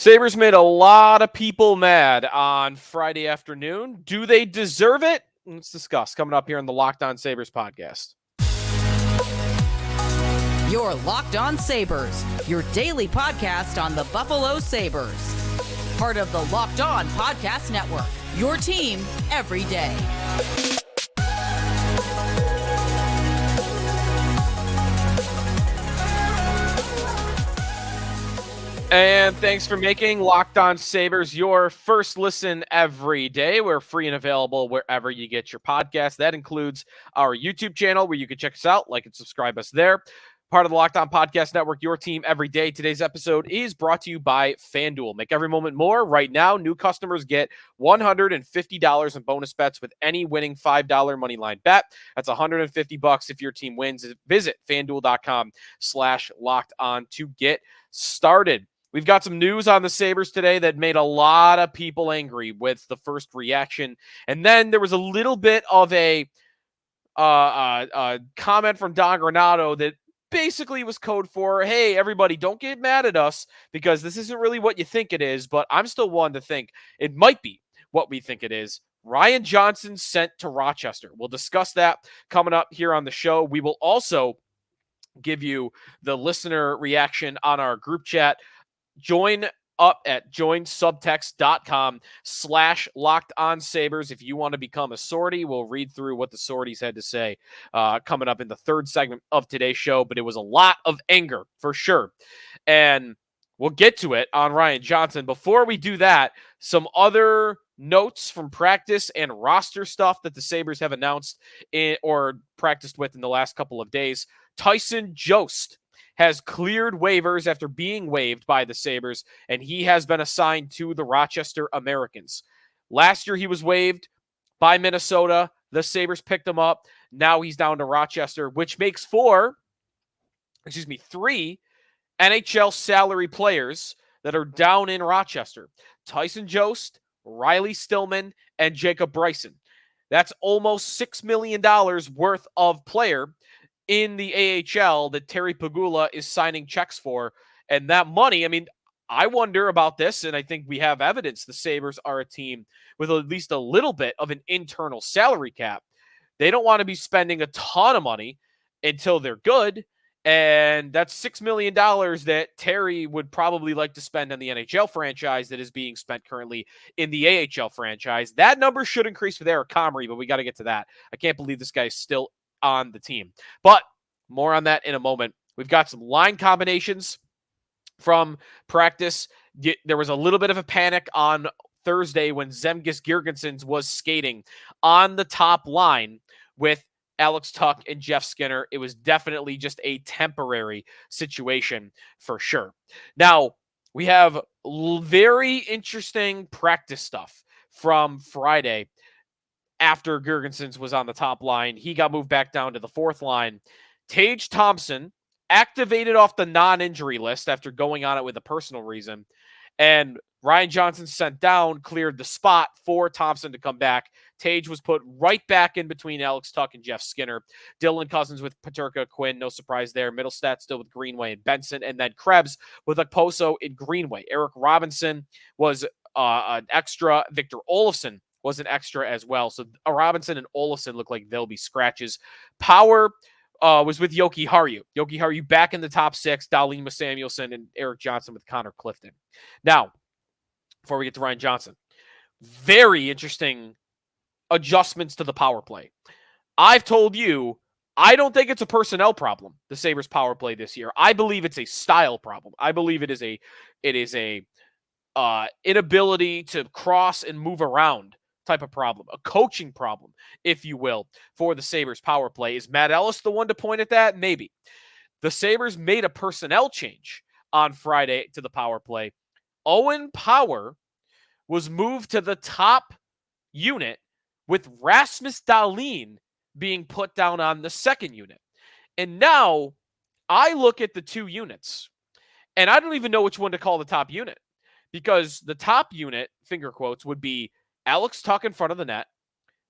Sabres made a lot of people mad on Friday afternoon. Do they deserve it? Let's discuss coming up here on the Locked On Sabres podcast. Your Locked On Sabres, your daily podcast on the Buffalo Sabres. Part of the Locked On Podcast Network, your team every day. And thanks for making Locked On Sabres your first listen every day. We're free and available wherever you get your podcast. That includes our YouTube channel where you can check us out, like and subscribe us there. Part of the Locked On Podcast Network, your team every day. Today's episode is brought to you by FanDuel. Make every moment more. Right now, new customers get $150 in bonus bets with any winning $5 moneyline bet. That's $150 if your team wins. Visit FanDuel.com/LockedOn to get started. We've got some news on the Sabres today that made a lot of people angry with the first reaction. And then there was a little bit of a comment from Don Granato that basically was code for, hey, everybody, don't get mad at us because this isn't really what you think it is, but I'm still one to think it might be what we think it is. Ryan Johnson sent to Rochester. We'll discuss that coming up here on the show. We will also give you the listener reaction on our group chat. Join up at joinsubtext.com/LockedOnSabres. If you want to become a sortie, we'll read through what the sorties had to say coming up in the third segment of today's show. But it was a lot of anger for sure. And we'll get to it on Ryan Johnson. Before we do that, some other notes from practice and roster stuff that the Sabres have announced or practiced with in the last couple of days. Tyson Jost has cleared waivers after being waived by the Sabres, and he has been assigned to the Rochester Americans. Last year, he was waived by Minnesota. The Sabres picked him up. Now he's down to Rochester, which makes three NHL salary players that are down in Rochester. Tyson Jost, Riley Stillman, and Jacob Bryson. That's almost $6 million worth of player in the AHL that Terry Pegula is signing checks for. And that money, I mean, I wonder about this, and I think we have evidence the Sabres are a team with at least a little bit of an internal salary cap. They don't want to be spending a ton of money until they're good, and that's $6 million that Terry would probably like to spend on the NHL franchise that is being spent currently in the AHL franchise. That number should increase with Eric Comrie, but we got to get to that. I can't believe this guy is still on the team. But more on that in a moment. We've got some line combinations from practice. There was a little bit of a panic on Thursday when Zemgus Girgensons was skating on the top line with Alex Tuch and Jeff Skinner. It was definitely just a temporary situation for sure. Now, we have very interesting practice stuff from Friday. After Girgensons was on the top line, he got moved back down to the fourth line. Tage Thompson activated off the non-injury list after going on it with a personal reason. And Ryan Johnson sent down, cleared the spot for Thompson to come back. Tage was put right back in between Alex Tuch and Jeff Skinner. Dylan Cousins with Peterka, Quinn, no surprise there. Middlestat still with Greenway and Benson. And then Krebs with Okposo and Greenway. Eric Robinson was an extra. Victor Olofsson was an extra as well. So Robinson and Olofsson look like they'll be scratches. Power was with Yoki Haru. Yoki Haru back in the top six. Dahlin Samuelson and Eric Johnson with Connor Clifton. Now, before we get to Ryan Johnson, very interesting adjustments to the power play. I've told you, I don't think it's a personnel problem, the Sabres power play this year. I believe it's a style problem. I believe it is a inability to cross and move around type of problem, a coaching problem, if you will, for the Sabres power play. Is Matt Ellis the one to point at that? Maybe. The Sabres made a personnel change on Friday to the power play. Owen Power was moved to the top unit with Rasmus Dahlin being put down on the second unit. And now I look at the two units and I don't even know which one to call the top unit, because the top unit, finger quotes, would be Alex Tuch in front of the net,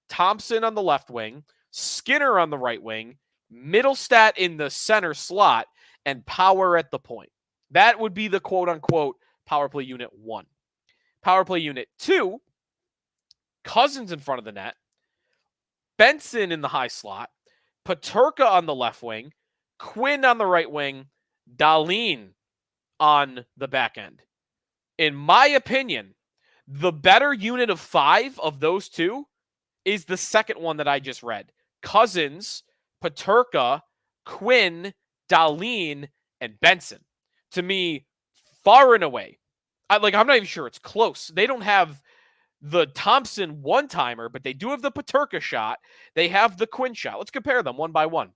Thompson on the left wing, Skinner on the right wing, Middlestat in the center slot, and Power at the point. That would be the quote-unquote power play unit 1. Power play unit 2, Cousins in front of the net, Benson in the high slot, Peterka on the left wing, Quinn on the right wing, Dahlin on the back end. In my opinion, the better unit of 5 of those two is the second one that I just read. Cousins, Peterka, Quinn, Dahlin, and Benson. To me, far and away. I'm not even sure it's close. They don't have the Thompson one-timer, but they do have the Peterka shot. They have the Quinn shot. Let's compare them one by one.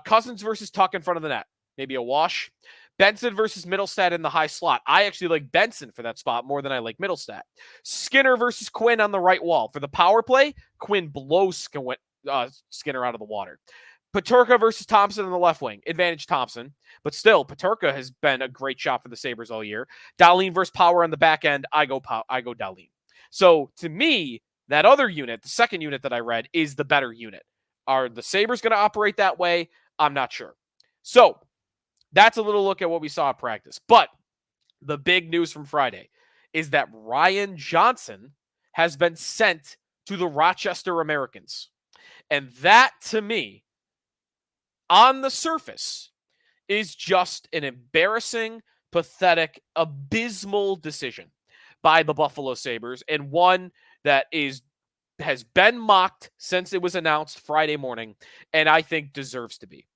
Cousins versus Tuck in front of the net. Maybe a wash. Benson versus Middlestat in the high slot. I actually like Benson for that spot more than I like Middlestat. Skinner versus Quinn on the right wall. For the power play, Quinn blows Skinner out of the water. Peterka versus Thompson on the left wing. Advantage Thompson. But still, Peterka has been a great shot for the Sabres all year. Dahlin versus Power on the back end. I go Dahlin. So to me, that other unit, the second unit that I read, is the better unit. Are the Sabres going to operate that way? I'm not sure. So that's a little look at what we saw at practice. But the big news from Friday is that Ryan Johnson has been sent to the Rochester Americans. And that, to me, on the surface, is just an embarrassing, pathetic, abysmal decision by the Buffalo Sabres, and one that has been mocked since it was announced Friday morning, and I think deserves to be.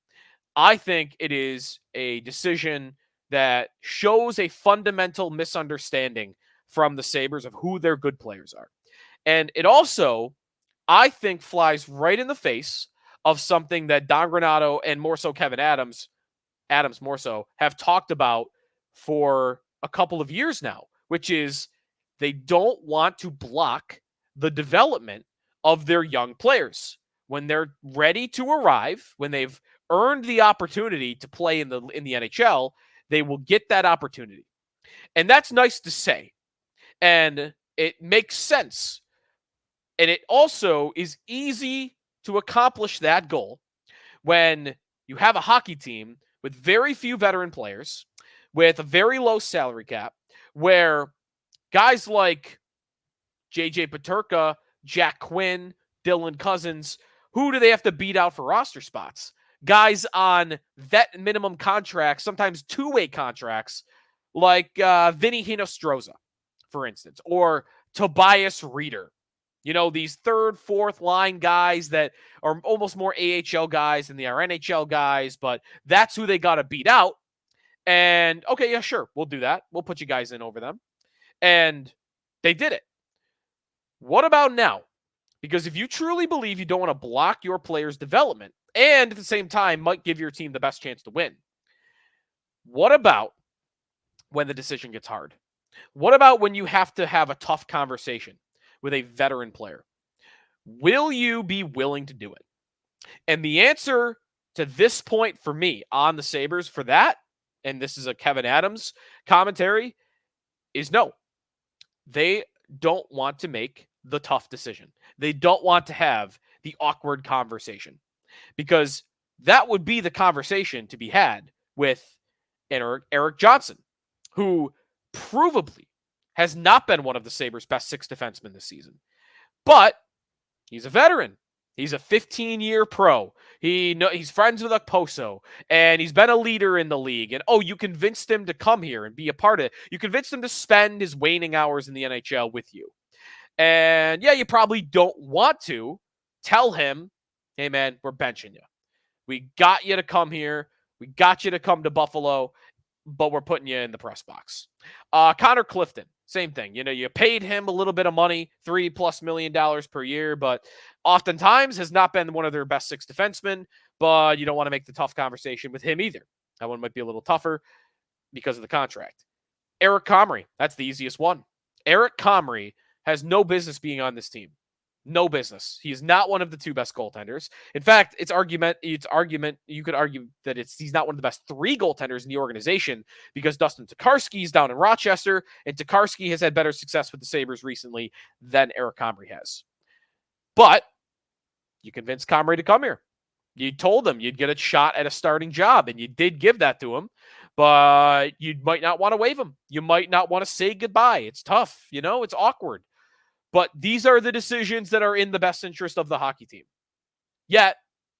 I think it is a decision that shows a fundamental misunderstanding from the Sabres of who their good players are. And it also, I think, flies right in the face of something that Don Granato and more so Kevin Adams more so, have talked about for a couple of years now, which is they don't want to block the development of their young players. When they're ready to arrive, when they've earned the opportunity to play in the NHL, they will get that opportunity. And that's nice to say. And it makes sense. And it also is easy to accomplish that goal when you have a hockey team with very few veteran players, with a very low salary cap, where guys like J.J. Peterka, Jack Quinn, Dylan Cousins, who do they have to beat out for roster spots? Guys on vet minimum contracts, sometimes two-way contracts, like Vinny Hinostroza, for instance, or Tobias Reeder. You know, these third, fourth line guys that are almost more AHL guys than they are NHL guys, but that's who they got to beat out. And, okay, yeah, sure, we'll do that. We'll put you guys in over them. And they did it. What about now? Because if you truly believe you don't want to block your players' development and at the same time might give your team the best chance to win, what about when the decision gets hard? What about when you have to have a tough conversation with a veteran player? Will you be willing to do it? And the answer to this point for me on the Sabres for that, and this is a Kevin Adams commentary, is no. They don't want to make the tough decision. They don't want to have the awkward conversation, because that would be the conversation to be had with Eric Johnson, who provably has not been one of the Sabres' best 6 defensemen this season. But he's a veteran. He's a 15-year pro. He's friends with Okposo, and he's been a leader in the league. And, you convinced him to come here and be a part of it. You convinced him to spend his waning hours in the NHL with you. And, yeah, you probably don't want to tell him, hey, man, we're benching you. We got you to come here. We got you to come to Buffalo, but we're putting you in the press box. Connor Clifton, same thing. You know, you paid him a little bit of money, $3+ million per year, but oftentimes has not been one of their best 6 defensemen, but you don't want to make the tough conversation with him either. That one might be a little tougher because of the contract. Eric Comrie, that's the easiest one. Eric Comrie has no business being on this team. No business. He is not one of the 2 best goaltenders. In fact, you could argue that he's not one of the best 3 goaltenders in the organization, because Dustin Tokarski is down in Rochester, and Tokarski has had better success with the Sabres recently than Eric Comrie has. But you convinced Comrie to come here. You told him you'd get a shot at a starting job, and you did give that to him. but you might not want to waive him. You might not want to say goodbye. It's tough, it's awkward. But these are the decisions that are in the best interest of the hockey team. Yet,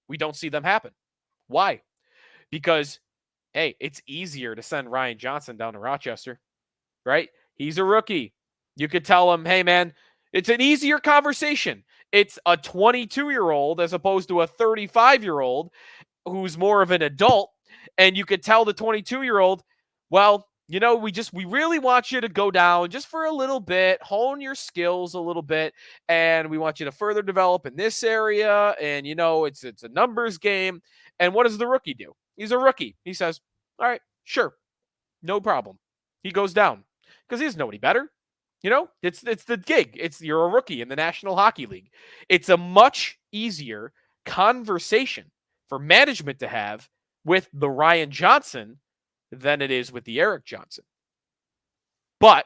we don't see them happen. Why? Because, hey, it's easier to send Ryan Johnson down to Rochester, right? He's a rookie. You could tell him, hey, man, it's an easier conversation. It's a 22-year-old as opposed to a 35-year-old who's more of an adult. And you could tell the 22-year-old, well, we really want you to go down just for a little bit, hone your skills a little bit, and we want you to further develop in this area. And, it's a numbers game. And what does the rookie do? He's a rookie. He says, all right, sure, no problem. He goes down because he doesn't know any better. It's the gig. You're a rookie in the National Hockey League. It's a much easier conversation for management to have with the Ryan Johnson than it is with the Eric Johnson. But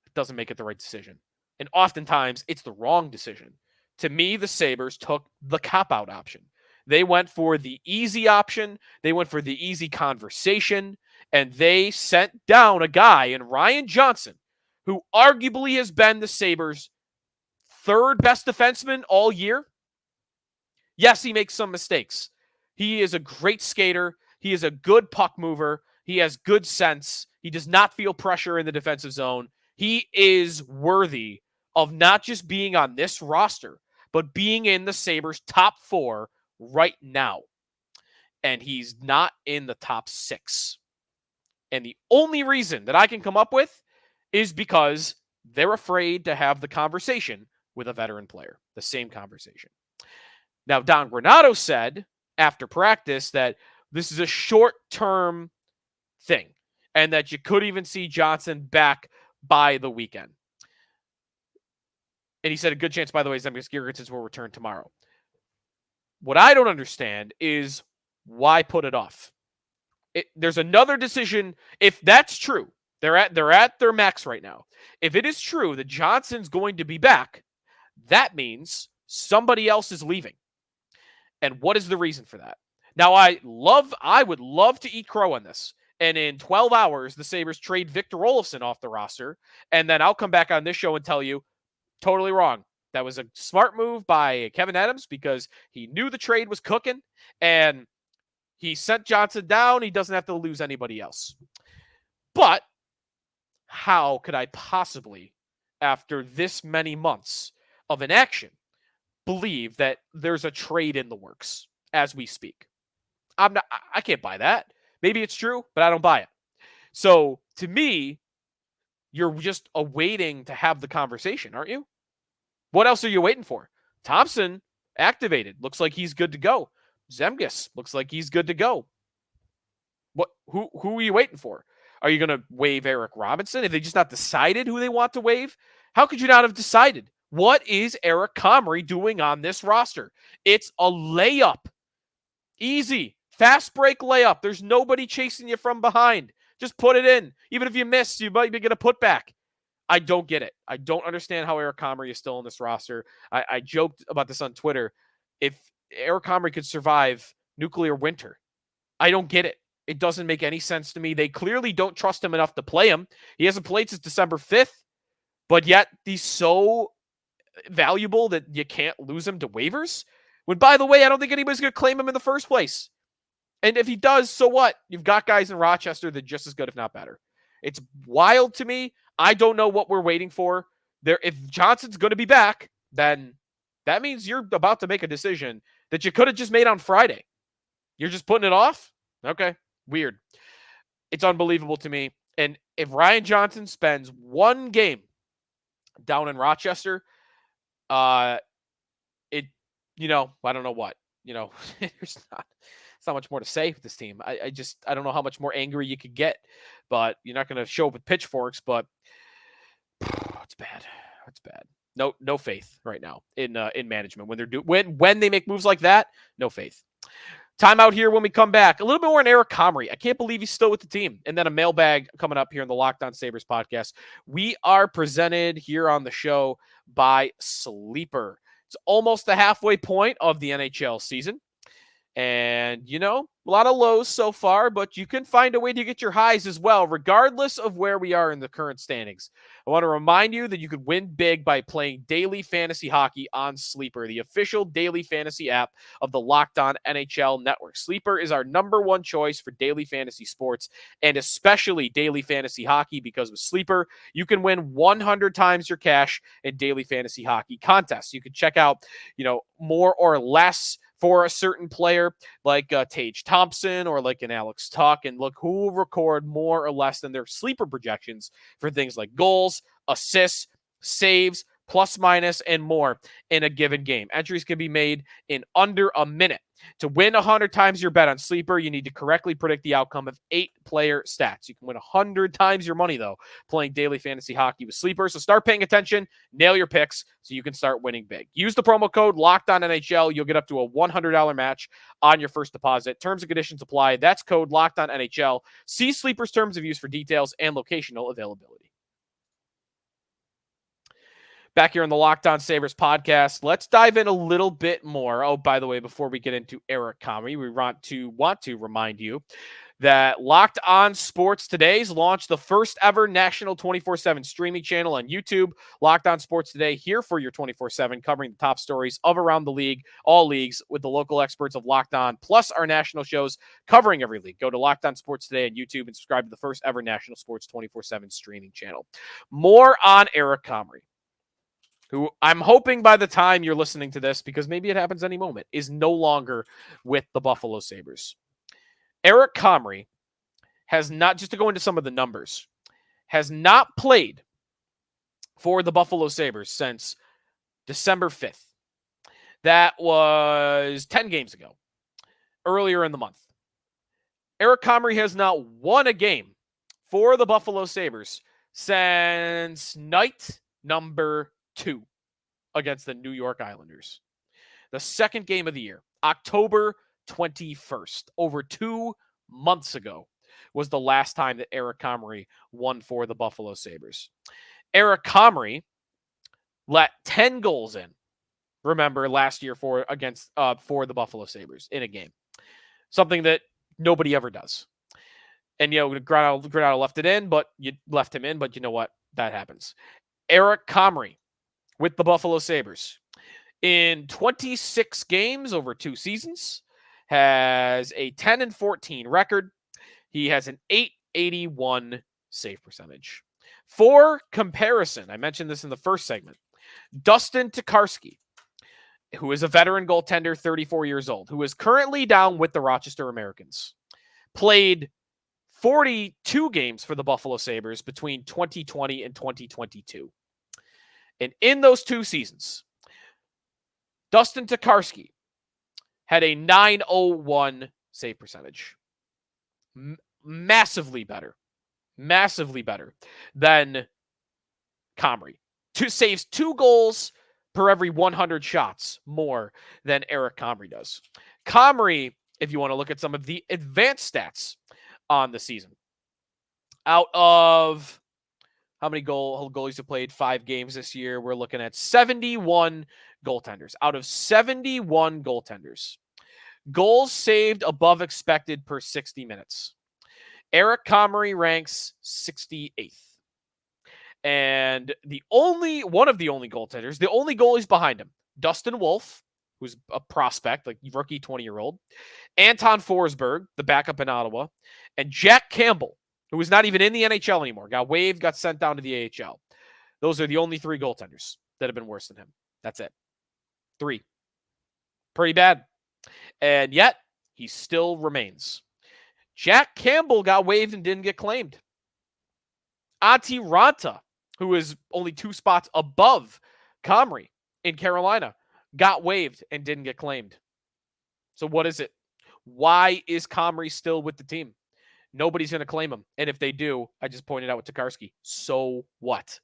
it doesn't make it the right decision. And oftentimes, it's the wrong decision. To me, the Sabres took the cop-out option. They went for the easy option. They went for the easy conversation. And they sent down a guy in Ryan Johnson, who arguably has been the Sabres' third best defenseman all year. Yes, he makes some mistakes. He is a great skater. He is a good puck mover. He has good sense. He does not feel pressure in the defensive zone. He is worthy of not just being on this roster, but being in the Sabres' top 4 right now. And he's not in the top 6. And the only reason that I can come up with is because they're afraid to have the conversation with a veteran player, the same conversation. Now, Don Granato said after practice that this is a short-term thing and that you could even see Johnson back by the weekend. And he said a good chance, by the way, Zemgus Girgensons will return tomorrow. What I don't understand is why put it off? There's another decision. If that's true, they're at their max right now. If it is true that Johnson's going to be back, that means somebody else is leaving. And what is the reason for that? Now, I would love to eat crow on this. And in 12 hours, the Sabres trade Victor Olofsson off the roster. And then I'll come back on this show and tell you, totally wrong. That was a smart move by Kevin Adams because he knew the trade was cooking. And he sent Johnson down. He doesn't have to lose anybody else. But how could I possibly, after this many months of inaction, believe that there's a trade in the works as we speak? I can't buy that. Maybe it's true, but I don't buy it. So to me, you're just awaiting to have the conversation, aren't you? What else are you waiting for? Thompson activated. Looks like he's good to go. Zemgus looks like he's good to go. Who are you waiting for? Are you going to waive Eric Robinson? Have they just not decided who they want to waive? How could you not have decided? What is Eric Comrie doing on this roster? It's a layup. Easy. Fast break layup. There's nobody chasing you from behind. Just put it in. Even if you miss, you might be going to put back. I don't get it. I don't understand how Eric Comrie is still on this roster. I joked about this on Twitter. If Eric Comrie could survive nuclear winter, I don't get it. It doesn't make any sense to me. They clearly don't trust him enough to play him. He hasn't played since December 5th, but yet he's so valuable that you can't lose him to waivers. When, by the way, I don't think anybody's going to claim him in the first place. And if he does, so what? You've got guys in Rochester that are just as good, if not better. It's wild to me. I don't know what we're waiting for. If Johnson's going to be back, then that means you're about to make a decision that you could have just made on Friday. You're just putting it off? Okay, weird. It's unbelievable to me. And if Ryan Johnson spends one game down in Rochester, I don't know what. There's not much more to say with this team. I don't know how much more angry you could get, but you're not going to show up with pitchforks. But it's bad. It's bad. No faith right now in management when they make moves like that. No faith. Time out here when we come back. A little bit more on Eric Comrie. I can't believe he's still with the team. And then a mailbag coming up here in the Locked On Sabres podcast. We are presented here on the show by Sleeper. It's almost the halfway point of the NHL season. And, A lot of lows so far, but you can find a way to get your highs as well, regardless of where we are in the current standings. I want to remind you that you could win big by playing daily fantasy hockey on Sleeper, the official daily fantasy app of the Locked On NHL Network. Sleeper is our number one choice for daily fantasy sports, and especially daily fantasy hockey, because with Sleeper, you can win 100 times your cash in daily fantasy hockey contests. You can check out, more or less for a certain player like Tage Thompson or like an Alex Tuck, and look who will record more or less than their sleeper projections for things like goals, assists, saves, plus minus, and more in a given game. Entries can be made in under a minute. To win 100 times your bet on Sleeper, you need to correctly predict the outcome of 8-player stats. You can win 100 times your money, though, playing daily fantasy hockey with Sleeper. So start paying attention, nail your picks, so you can start winning big. Use the promo code LOCKEDONNHL. You'll get up to a $100 match on your first deposit. Terms and conditions apply. That's code LOCKEDONNHL. See Sleeper's terms of use for details and locational availability. Back here on the Locked On Sabres podcast, let's dive in a little bit more. Oh, by the way, before we get into Eric Comrie, we want to remind you that Locked On Sports Today's launched the first ever national 24/7 streaming channel on YouTube. Locked On Sports Today, here for your 24/7, covering the top stories of around the league, all leagues, with the local experts of Locked On, plus our national shows covering every league. Go to Locked On Sports Today on YouTube and subscribe to the first ever national sports 24/7 streaming channel. More on Eric Comrie, who I'm hoping by the time you're listening to this, because maybe it happens any moment, is no longer with the Buffalo Sabres. Eric Comrie has not, just to go into some of the numbers, has not played for the Buffalo Sabres since December 5th. That was 10 games ago, earlier in the month. Eric Comrie has not won a game for the Buffalo Sabres since night number 2 against the New York Islanders. The second game of the year, October 21st, over 2 months ago, was the last time that Eric Comrie won for the Buffalo Sabres. Eric Comrie let 10 goals in, remember, last year for the Buffalo Sabres in a game. Something that nobody ever does. And, Granato left it in, but you left him in, but you know what? That happens. Eric Comrie with the Buffalo Sabres in 26 games over 2 seasons has a 10-14 record. He has an .881 save percentage. For comparison, I mentioned this in the first segment, Dustin Tokarski, who is a veteran goaltender, 34 years old, who is currently down with the Rochester Americans, played 42 games for the Buffalo Sabres between 2020 and 2022. And in those 2 seasons, Dustin Tokarski had a .901 save percentage. Massively better than Comrie. Saves 2 goals per every 100 shots more than Eric Comrie does. Comrie, if you want to look at some of the advanced stats on the season, out of how many goalies have played 5 games this year, we're looking at 71 goaltenders. Out of 71 goaltenders, goals saved above expected per 60 minutes, Eric Comrie ranks 68th. And one of the only goaltenders, the only goalies behind him, Dustin Wolf, who's a prospect, like rookie 20-year-old, Anton Forsberg, the backup in Ottawa, and Jack Campbell, who is not even in the NHL anymore, got waived, got sent down to the AHL. Those are the only 3 goaltenders that have been worse than him. That's it. 3. Pretty bad. And yet, he still remains. Jack Campbell got waived and didn't get claimed. Antti Ranta, who is only 2 spots above Comrie in Carolina, got waived and didn't get claimed. So what is it? Why is Comrie still with the team? Nobody's going to claim him. And if they do, I just pointed out with Tokarski, so what?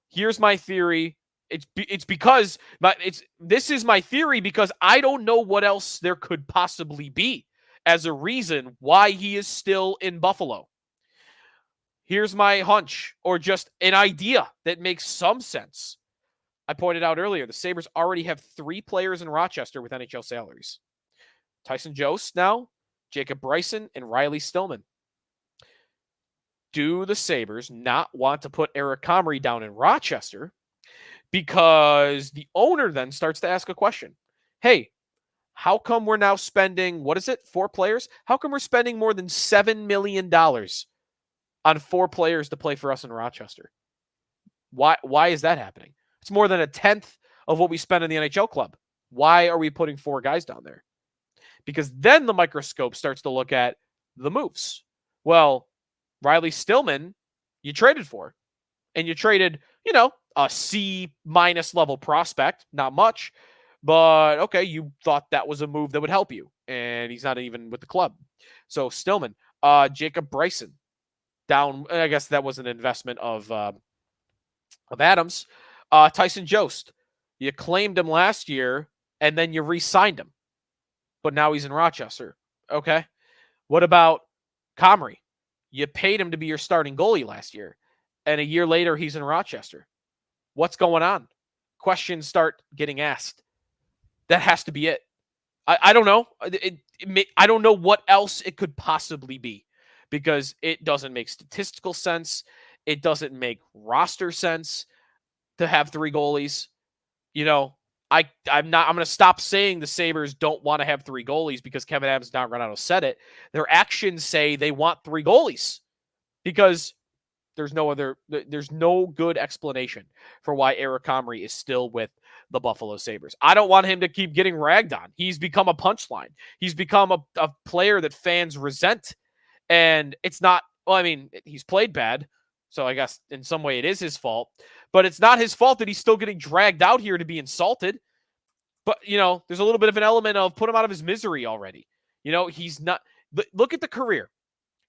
Here's my theory. This is my theory because I don't know what else there could possibly be as a reason why he is still in Buffalo. Here's my hunch, or just an idea that makes some sense. I pointed out earlier, the Sabres already have 3 players in Rochester with NHL salaries. Tyson Jost now, Jacob Bryson, and Riley Stillman. Do the Sabres not want to put Eric Comrie down in Rochester? Because the owner then starts to ask a question. Hey, how come we're now spending, 4 players? How come we're spending more than $7 million on 4 players to play for us in Rochester? Why is that happening? It's more than a tenth of what we spend in the NHL club. Why are we putting 4 guys down there? Because then the microscope starts to look at the moves. Well, Riley Stillman, you traded for. And you traded, a C- level prospect. Not much. But, okay, you thought that was a move that would help you. And he's not even with the club. So, Stillman. Jacob Bryson. Down, I guess that was an investment of Adams. Tyson Jost. You claimed him last year, and then you re-signed him. But now he's in Rochester. Okay. What about Comrie? You paid him to be your starting goalie last year, and a year later, he's in Rochester. What's going on? Questions start getting asked. That has to be it. I don't know. I don't know what else it could possibly be, because it doesn't make statistical sense. It doesn't make roster sense to have 3 goalies. I'm going to stop saying the Sabres don't want to have 3 goalies because Kevin Adams and Don Granato said it. Their actions say they want 3 goalies because there's no good explanation for why Eric Comrie is still with the Buffalo Sabres. I don't want him to keep getting ragged on. He's become a punchline. He's become a player that fans resent. And it's not, he's played bad. So I guess in some way it is his fault. But it's not his fault that he's still getting dragged out here to be insulted. But, there's a little bit of an element of put him out of his misery already. He's not. Look at the career.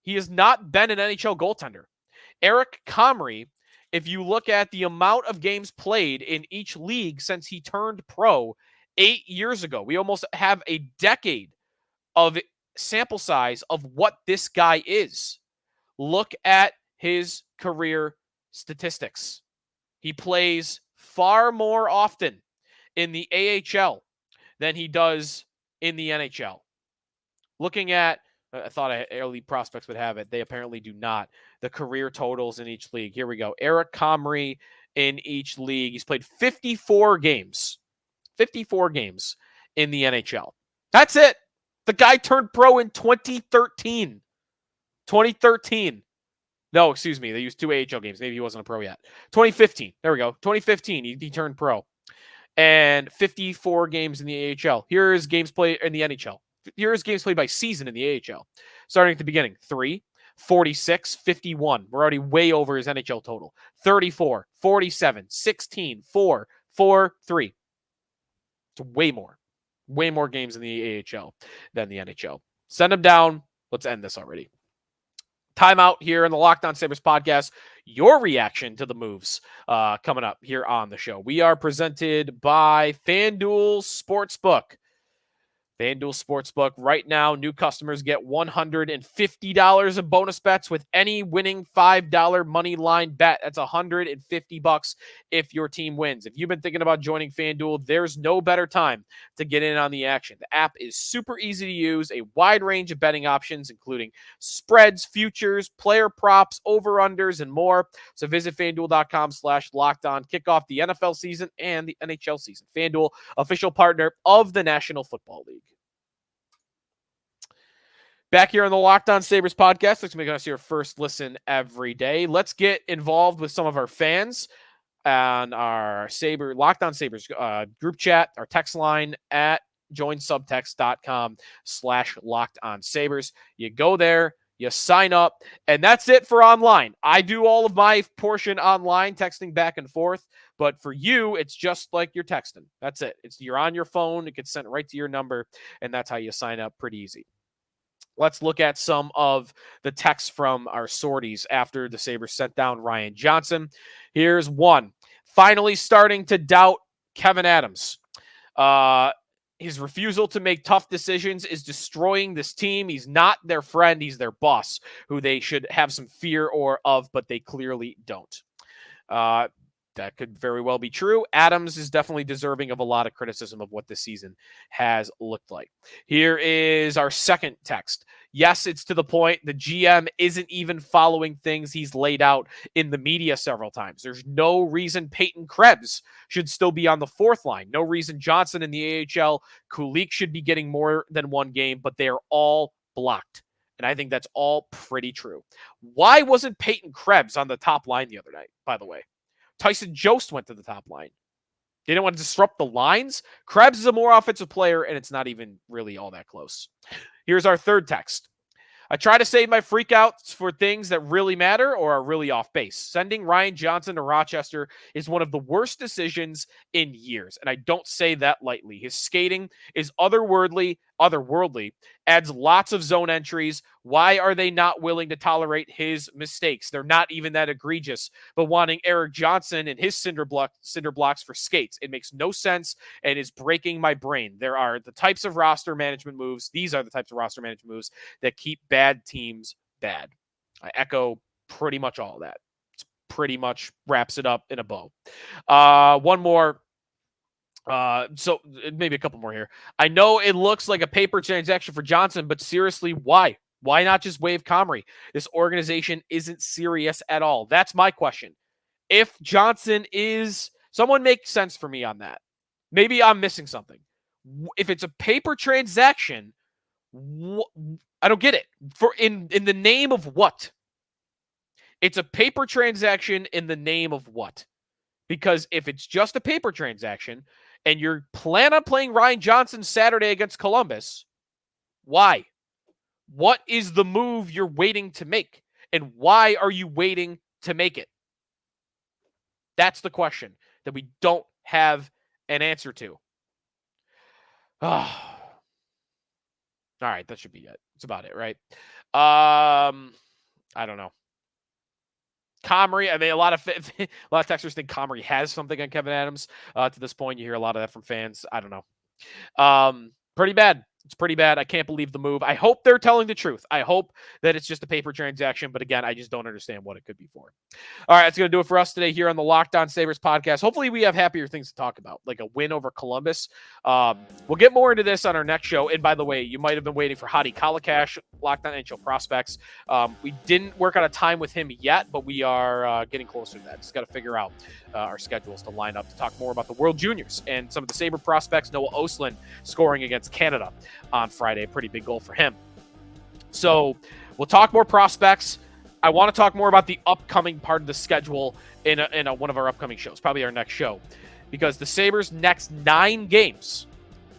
He has not been an NHL goaltender. Eric Comrie, if you look at the amount of games played in each league since he turned pro 8 years ago, we almost have a decade of sample size of what this guy is. Look at his career statistics. He plays far more often in the AHL than he does in the NHL. Looking at, I thought Elite Prospects would have it. They apparently do not. The career totals in each league. Here we go. Eric Comrie in each league. He's played 54 games. 54 games in the NHL. That's it. The guy turned pro in 2013. 2013. No, excuse me. They used 2 AHL games. Maybe he wasn't a pro yet. 2015. There we go. 2015. He turned pro. And 54 games in the AHL. Here is games played in the NHL. Here is games played by season in the AHL. Starting at the beginning. 3, 46, 51. We're already way over his NHL total. 34, 47, 16, 4, 4, 3. It's way more. Way more games in the AHL than the NHL. Send him down. Let's end this already. Timeout here in the Locked On Sabres podcast. Your reaction to the moves coming up here on the show. We are presented by FanDuel Sportsbook. FanDuel Sportsbook. Right now, new customers get $150 of bonus bets with any winning $5 money line bet. That's $150 if your team wins. If you've been thinking about joining FanDuel, there's no better time to get in on the action. The app is super easy to use, a wide range of betting options, including spreads, futures, player props, over-unders, and more. So visit FanDuel.com/lockedon. Kick off the NFL season and the NHL season. FanDuel, official partner of the National Football League. Back here on the Locked On Sabres podcast. Thanks for making us your first listen every day. Let's get involved with some of our fans on our Locked On Sabres group chat, our text line at joinsubtext.com/LockedOnSabres. You go there, you sign up, and that's it for online. I do all of my portion online, texting back and forth, but for you, it's just like you're texting. That's it. You're on your phone. It gets sent right to your number, and that's how you sign up. Pretty easy. Let's look at some of the texts from our sorties after the Sabres sent down Ryan Johnson. Here's one. Finally starting to doubt Kevin Adams. His refusal to make tough decisions is destroying this team. He's not their friend. He's their boss, who they should have some fear of, but they clearly don't. That could very well be true. Adams is definitely deserving of a lot of criticism of what this season has looked like. Here is our second text. Yes, it's to the point. The GM isn't even following things he's laid out in the media several times. There's no reason Peyton Krebs should still be on the fourth line. No reason Johnson in the AHL, Kulik should be getting more than one game, but they are all blocked. And I think that's all pretty true. Why wasn't Peyton Krebs on the top line the other night, by the way? Tyson Jost went to the top line. They didn't want to disrupt the lines. Krebs is a more offensive player, and it's not even really all that close. Here's our third text. I try to save my freakouts for things that really matter or are really off base. Sending Ryan Johnson to Rochester is one of the worst decisions in years, and I don't say that lightly. His skating is otherworldly, adds lots of zone entries. Why are they not willing to tolerate his mistakes? They're not even that egregious, but wanting Eric Johnson and his cinder blocks for skates. It makes no sense and is breaking my brain. These are the types of roster management moves that keep bad teams bad. I echo pretty much all of that. It's pretty much wraps it up in a bow. One more. So maybe a couple more here. I know it looks like a paper transaction for Johnson, but seriously, why? Why not just waive Comrie? This organization isn't serious at all. That's my question. If Johnson is, someone make sense for me on that. Maybe I'm missing something. If it's a paper transaction, I don't get it. In the name of what? It's a paper transaction in the name of what? Because if it's just a paper transaction and you're plan on playing Ryan Johnson Saturday against Columbus, why? What is the move you're waiting to make? And why are you waiting to make it? That's the question that we don't have an answer to. All right, that should be it. That's about it, right? I don't know. Comrie, I mean, a lot of texters think Comrie has something on Kevin Adams. To this point, you hear a lot of that from fans. I don't know. Pretty bad. It's pretty bad. I can't believe the move. I hope they're telling the truth. I hope that it's just a paper transaction. But again, I just don't understand what it could be for. All right, that's going to do it for us today here on the Locked On Sabres podcast. Hopefully we have happier things to talk about, like a win over Columbus. We'll get more into this on our next show. And by the way, you might have been waiting for Hadi Kalakash, Locked On NHL Prospects. We didn't work out a time with him yet, but we are getting closer to that. Just got to figure out our schedules to line up to talk more about the World Juniors and some of the Sabre prospects. Noah Ostlund scoring against Canada on Friday. A pretty big goal for him. So we'll talk more prospects. I want to talk more about the upcoming part of the schedule in one of our upcoming shows, probably our next show, because the Sabres' next 9 games,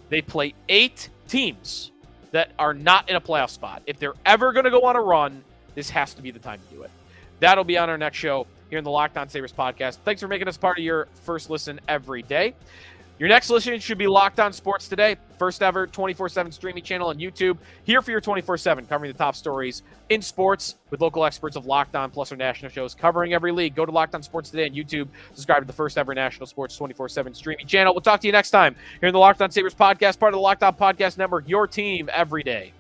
they play 8 teams that are not in a playoff spot. If they're ever going to go on a run, this has to be the time to do it. That'll be on our next show here in the Locked On Sabres podcast. Thanks for making us part of your first listen every day. Your next listen should be Locked On Sports Today, first ever 24/7 streaming channel on YouTube. Here for your 24/7, covering the top stories in sports with local experts of Locked On, plus our national shows covering every league. Go to Locked On Sports Today on YouTube. Subscribe to the first ever national sports 24/7 streaming channel. We'll talk to you next time here in the Locked On Sabres podcast, part of the Locked On Podcast Network, your team every day.